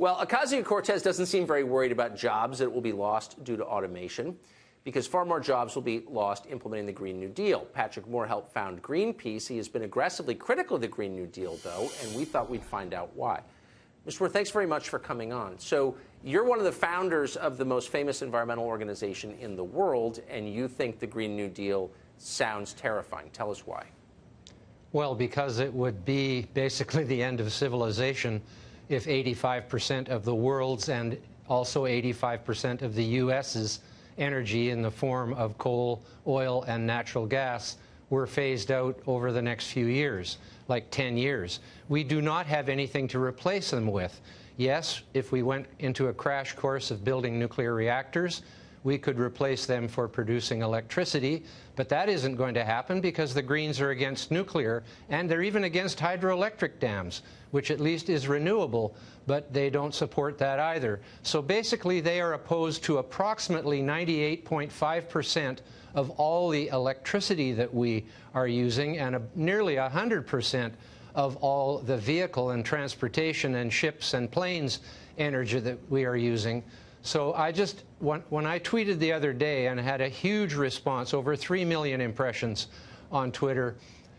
Well, Ocasio-Cortez doesn't seem very worried about jobs that will be lost due to automation, because far more jobs will be lost implementing the Green New Deal. Patrick Moore helped found Greenpeace. He has been aggressively critical of the Green New Deal, though, and we thought we'd find out why. Mr. Moore, thanks very much for coming on. So you're one of the founders of the most famous environmental organization in the world, and you think the Green New Deal sounds terrifying. Tell us why. Well, because it would be basically the end of civilization if 85% of the world's and also 85% of the U.S.'s energy in the form of coal, oil, and natural gas were phased out over the next few years, like 10 years. We do not have anything to replace them with. Yes, if we went into a crash course of building nuclear reactors, we could replace them for producing electricity, but that isn't going to happen because the Greens are against nuclear, and they're even against hydroelectric dams, which at least is renewable, but they don't support that either. So basically, they are opposed to approximately 98.5% of all the electricity that we are using, and nearly 100% of all the vehicle and transportation and ships and planes energy that we are using. So when I tweeted the other day and had a huge response, over 3 million impressions on Twitter,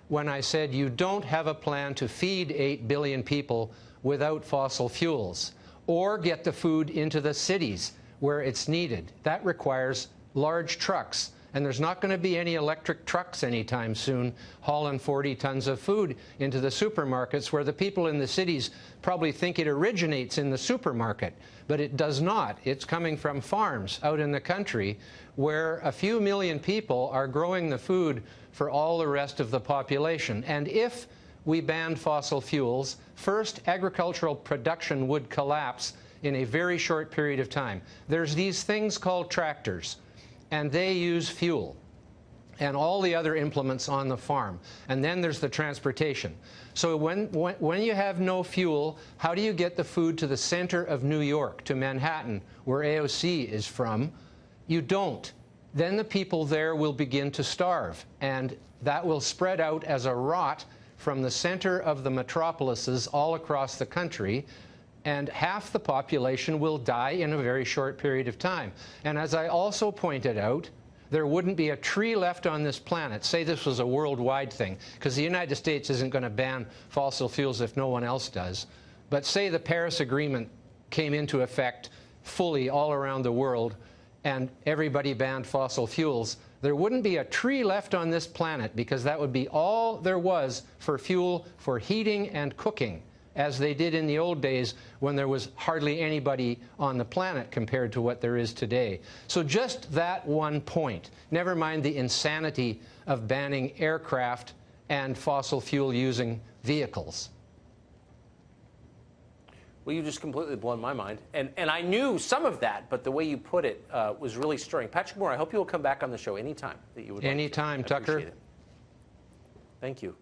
when I said you don't have a plan to feed 8 billion people without fossil fuels or get the food into the cities where it's needed. That requires large trucks. And there's not going to be any electric trucks anytime soon hauling 40 tons of food into the supermarkets, where the people in the cities probably think it originates in the supermarket. But it does not. It's coming from farms out in the country where a few million people are growing the food for all the rest of the population. And if we banned fossil fuels, first, agricultural production would collapse in a very short period of time. There's these things called tractors, and they use fuel and all the other implements on the farm. And then there's the transportation. So when you have no fuel, how do you get the food to the center of New York, to Manhattan, where AOC is from? You don't. Then the people there will begin to starve, and that will spread out as a rot from the center of the metropolises all across the country, and half the population will die in a very short period of time. And as I also pointed out, there wouldn't be a tree left on this planet. Say this was a worldwide thing, because the United States isn't going to ban fossil fuels if no one else does. But say the Paris Agreement came into effect fully all around the world, and everybody banned fossil fuels, there wouldn't be a tree left on this planet, because that would be all there was for fuel for heating and cooking, as they did in the old days when there was hardly anybody on the planet compared to what there is today. So just that one point, never mind the insanity of banning aircraft and fossil fuel using vehicles. Well, you just completely blown my mind. And I knew some of that, but the way you put it was really stirring. Patrick Moore, I hope you will come back on the show anytime that you would like to. Anytime, Tucker. Thank you.